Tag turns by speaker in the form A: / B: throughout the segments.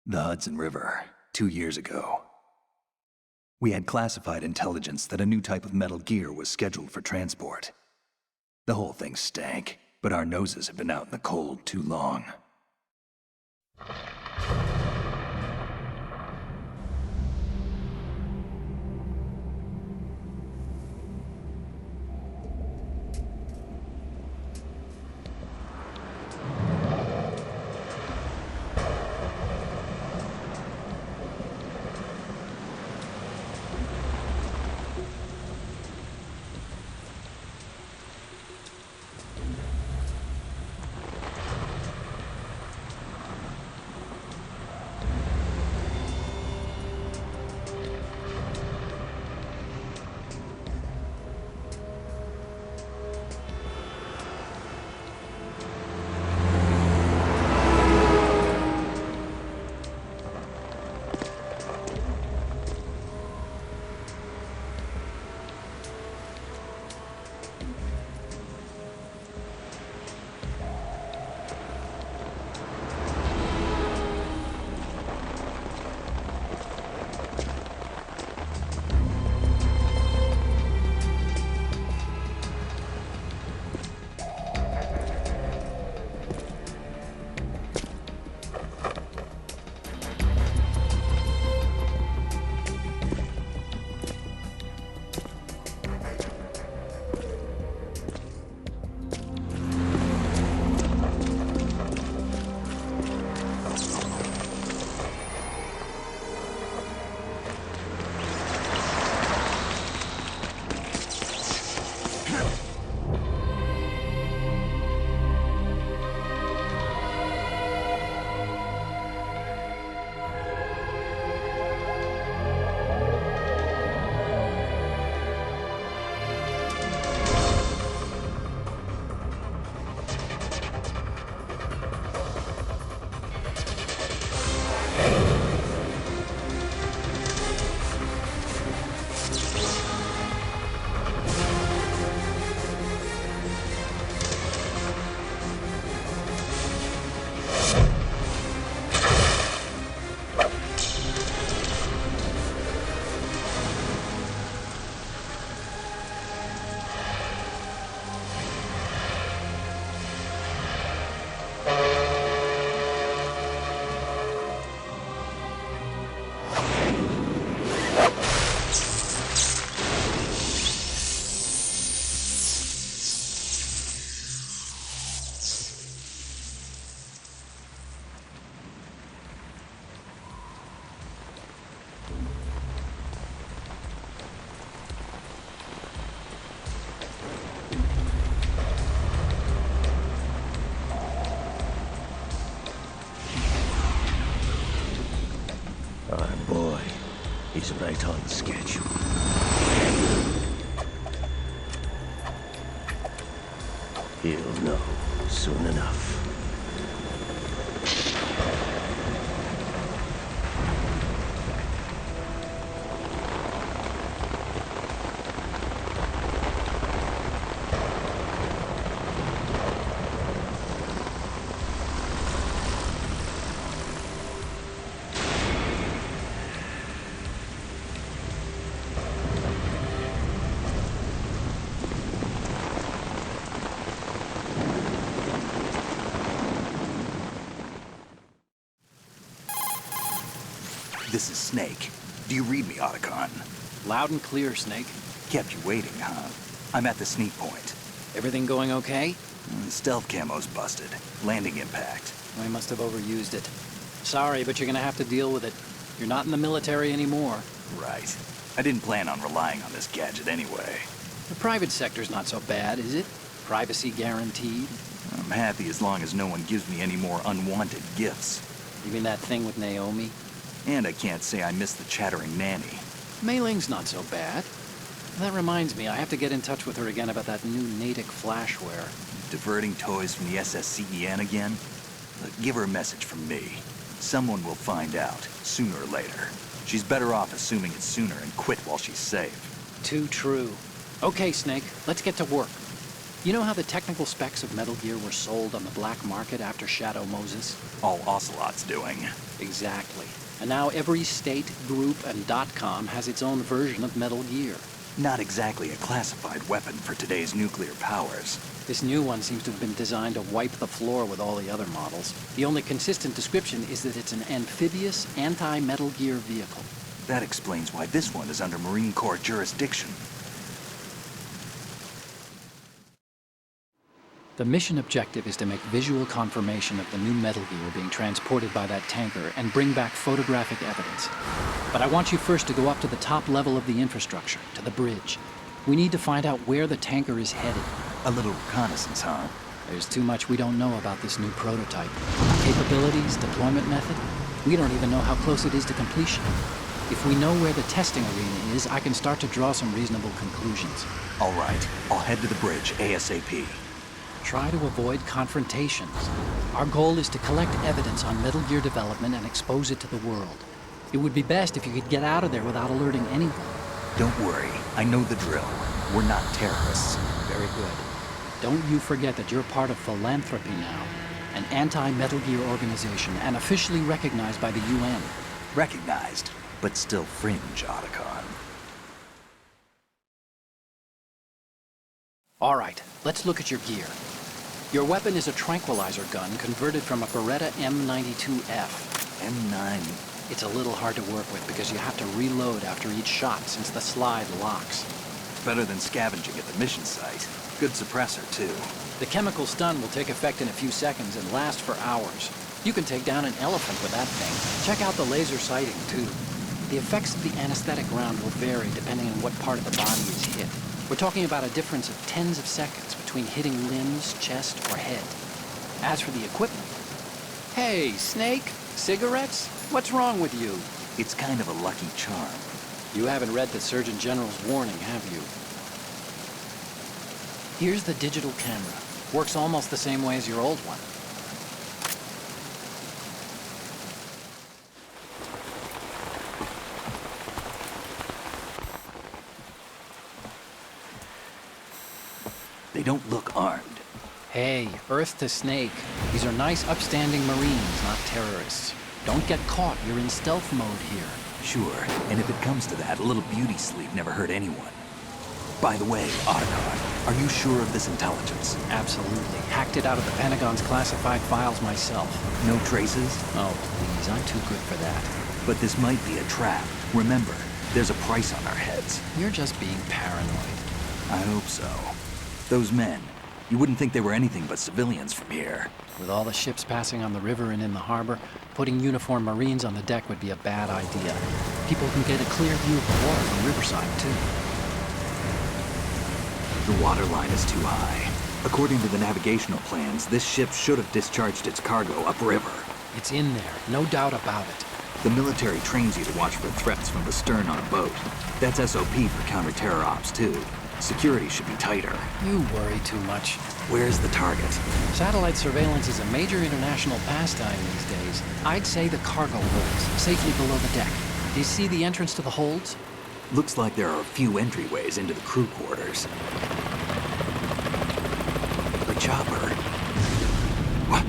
A: The Hudson River, 2 years ago. We had classified intelligence that a new type of metal gear was scheduled for transport. The whole thing stank, but our noses had been out in the cold too long.
B: Our boy is right on schedule. He'll know soon enough.
A: This is Snake. Do you read me, Otacon?
C: Loud and clear, Snake.
A: Kept you waiting, huh? I'm at the sneak point.
C: Everything going okay?
A: Stealth camo's busted. Landing impact.
C: We must have overused it. Sorry, but you're gonna have to deal with it. You're not in the military anymore.
A: Right. I didn't plan on relying on this gadget anyway.
C: The private sector's not so bad, is it? Privacy guaranteed.
A: I'm happy as long as no one gives me any more unwanted gifts.
C: You mean that thing with Naomi?
A: And I can't say I miss the chattering nanny.
C: Mei Ling's not so bad. That reminds me, I have to get in touch with her again about that new Natick flashware.
A: Diverting toys from the SSCEN again? Look, give her a message from me. Someone will find out, sooner or later. She's better off assuming it sooner and quit while she's safe.
C: Too true. Okay, Snake, let's get to work. You know how the technical specs of Metal Gear were sold on the black market after Shadow Moses?
A: All Ocelot's doing.
C: Exactly. And now every state, group, and .com has its own version of Metal Gear.
A: Not exactly a classified weapon for today's nuclear powers.
C: This new one seems to have been designed to wipe the floor with all the other models. The only consistent description is that it's an amphibious, anti-Metal Gear vehicle.
A: That explains why this one is under Marine Corps jurisdiction.
C: The mission objective is to make visual confirmation of the new Metal Gear being transported by that tanker and bring back photographic evidence. But I want you first to go up to the top level of the infrastructure, to the bridge. We need to find out where the tanker is headed.
A: A little reconnaissance, huh?
C: There's too much we don't know about this new prototype. Capabilities, deployment method. We don't even know how close it is to completion. If we know where the testing arena is, I can start to draw some reasonable conclusions.
A: All right, I'll head to the bridge ASAP.
C: Try to avoid confrontations. Our goal is to collect evidence on Metal Gear development and expose it to the world. It would be best if you could get out of there without alerting anyone.
A: Don't worry, I know the drill. We're not terrorists.
C: Very good. Don't you forget that you're part of Philanthropy now, an anti-Metal Gear organization and officially recognized by the UN.
A: Recognized, but still fringe, Otacon.
C: All right, let's look at your gear. Your weapon is a tranquilizer gun converted from a Beretta M92F.
A: M9.
C: It's a little hard to work with because you have to reload after each shot since the slide locks.
A: Better than scavenging at the mission site. Good suppressor, too.
C: The chemical stun will take effect in a few seconds and last for hours. You can take down an elephant with that thing. Check out the laser sighting, too. The effects of the anesthetic round will vary depending on what part of the body is hit. We're talking about a difference of tens of seconds between hitting limbs, chest, or head. As for the equipment... Hey, Snake, cigarettes? What's wrong with you?
A: It's kind of a lucky charm.
C: You haven't read the Surgeon General's warning, have you? Here's the digital camera. Works almost the same way as your old one.
A: They don't look armed.
C: Hey, Earth to Snake. These are nice, upstanding Marines, not terrorists. Don't get caught. You're in stealth mode here.
A: Sure, and if it comes to that, a little beauty sleep never hurt anyone. By the way, Otacon, are you sure of this intelligence?
C: Absolutely. Hacked it out of the Pentagon's classified files myself.
A: No traces?
C: Oh, please, I'm too good for that.
A: But this might be a trap. Remember, there's a price on our heads.
C: You're just being paranoid.
A: I hope so. Those men, you wouldn't think they were anything but civilians from here.
C: With all the ships passing on the river and in the harbor, putting uniformed Marines on the deck would be a bad idea. People can get a clear view of the water from Riverside, too.
A: The water line is too high. According to the navigational plans, this ship should have discharged its cargo upriver.
C: It's in there, no doubt about it.
A: The military trains you to watch for threats from the stern on a boat. That's SOP for counter-terror ops, too. Security should be tighter.
C: You worry too much.
A: Where's the target?
C: Satellite surveillance is a major international pastime these days. I'd say the cargo holds, safely below the deck. Do you see the entrance to the holds?
A: Looks like there are a few entryways into the crew quarters. A chopper. What?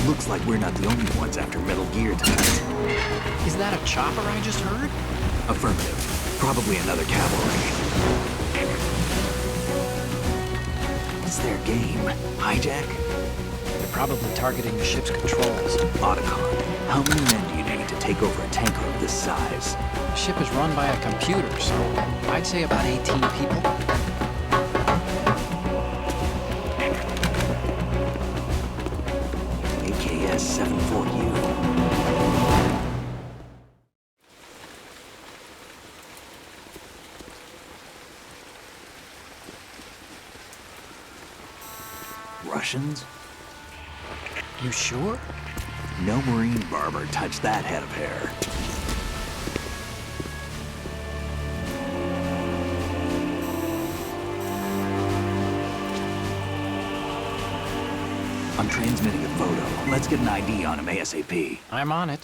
A: Looks like we're not the only ones after Metal Gear tonight.
C: Is that a chopper I just heard?
A: Affirmative. Probably another cavalry. It's their game. Hijack?
C: They're probably targeting the ship's controls.
A: Otacon, how many men do you need to take over a tanker of this size?
C: The ship is run by a computer, so I'd say about 18 people.
A: AKS-74U. Russians?
C: You sure?
A: No Marine barber touched that head of hair. I'm transmitting a photo. Let's get an ID on him ASAP.
C: I'm on it.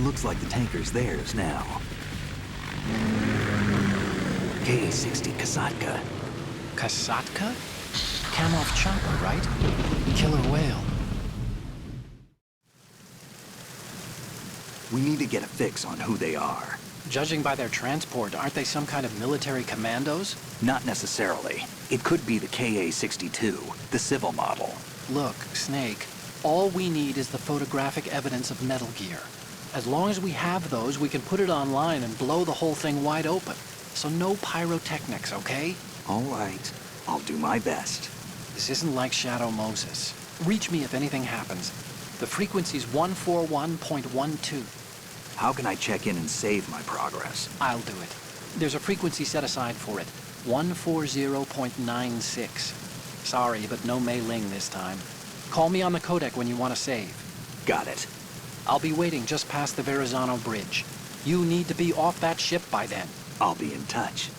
A: Looks like the tanker's theirs now. Ka-60 Kasatka.
C: Kasatka? Kamov chopper, right? Killer whale.
A: We need to get a fix on who they are.
C: Judging by their transport, aren't they some kind of military commandos?
A: Not necessarily. It could be the Ka-62, the civil model.
C: Look, Snake, all we need is the photographic evidence of Metal Gear. As long as we have those, we can put it online and blow the whole thing wide open. So no pyrotechnics, okay?
A: All right. I'll do my best.
C: This isn't like Shadow Moses. Reach me if anything happens. The frequency's 141.12.
A: How can I check in and save my progress?
C: I'll do it. There's a frequency set aside for it. 140.96. Sorry, but no Mei Ling this time. Call me on the codec when you want to save.
A: Got it.
C: I'll be waiting just past the Verrazano Bridge. You need to be off that ship by then.
A: I'll be in touch.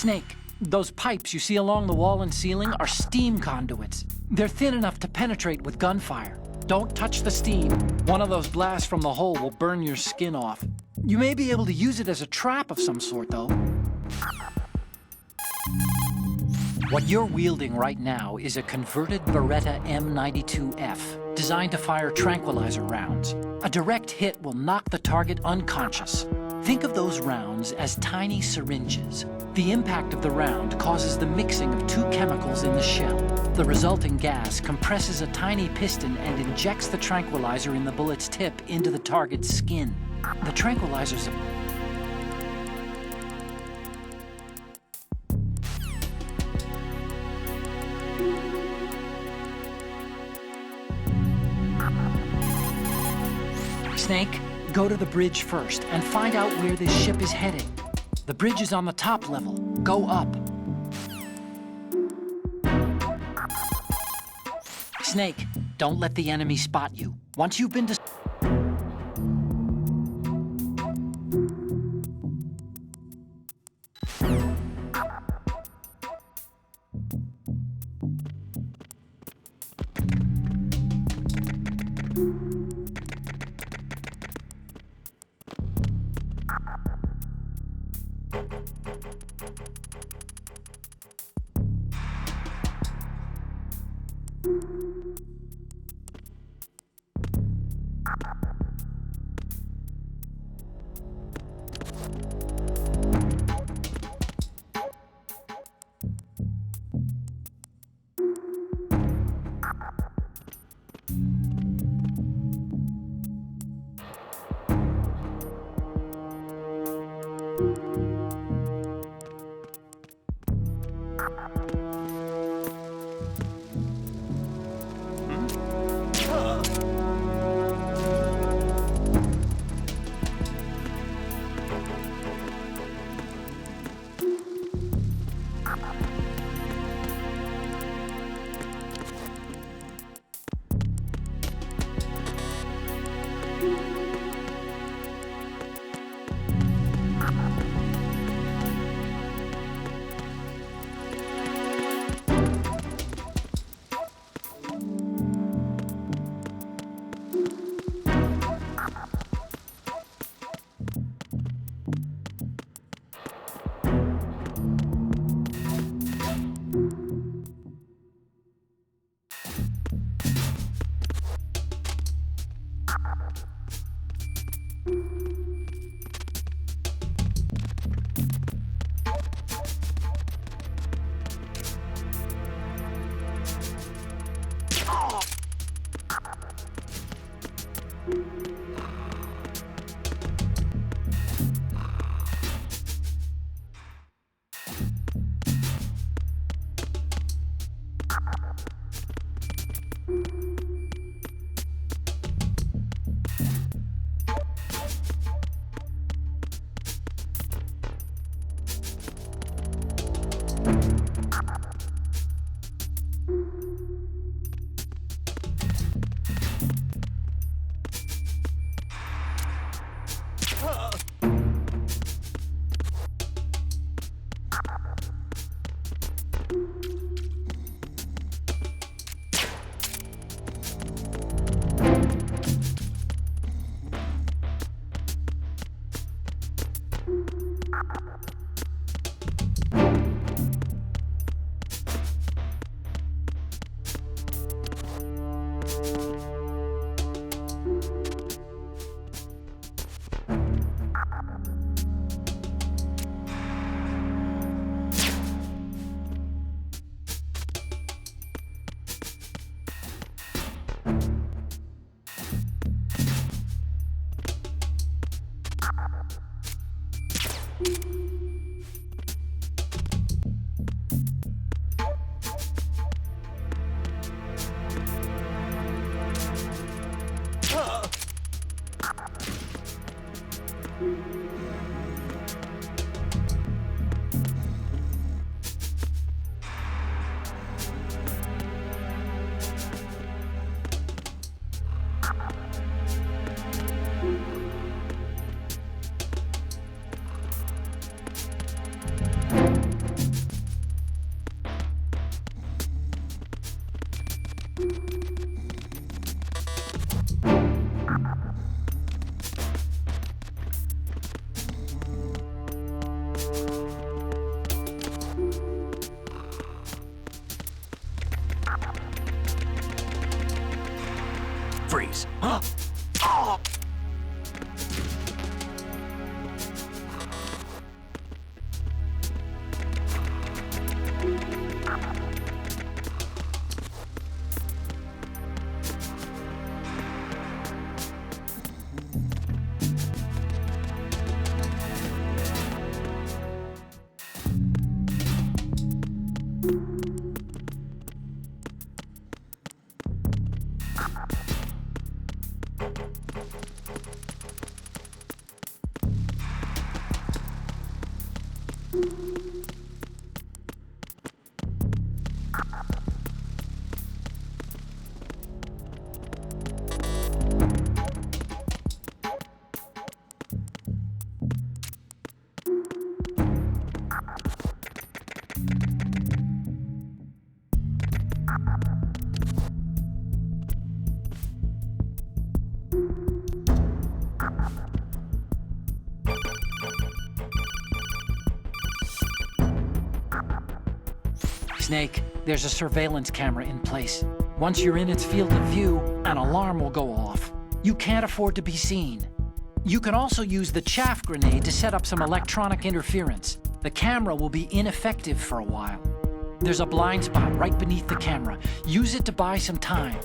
C: Snake, those pipes you see along the wall and ceiling are steam conduits. They're thin enough to penetrate with gunfire. Don't touch the steam. One of those blasts from the hole will burn your skin off. You may be able to use it as a trap of some sort, though. What you're wielding right now is a converted Beretta M92F, designed to fire tranquilizer rounds. A direct hit will knock the target unconscious. Think of those rounds as tiny syringes. The impact of the round causes the mixing of two chemicals in the shell. The resulting gas compresses a tiny piston and injects the tranquilizer in the bullet's tip into the target's skin. The tranquilizer's a Snake, go to the bridge first and find out where this ship is heading. The bridge is on the top level. Go up. Snake, don't let the enemy spot you. Once you've been
A: Freeze.
C: Snake, there's a surveillance camera in place. Once you're in its field of view, an alarm will go off. You can't afford to be seen. You can also use the chaff grenade to set up some electronic interference. The camera will be ineffective for a while. There's a blind spot right beneath the camera. Use it to buy some time.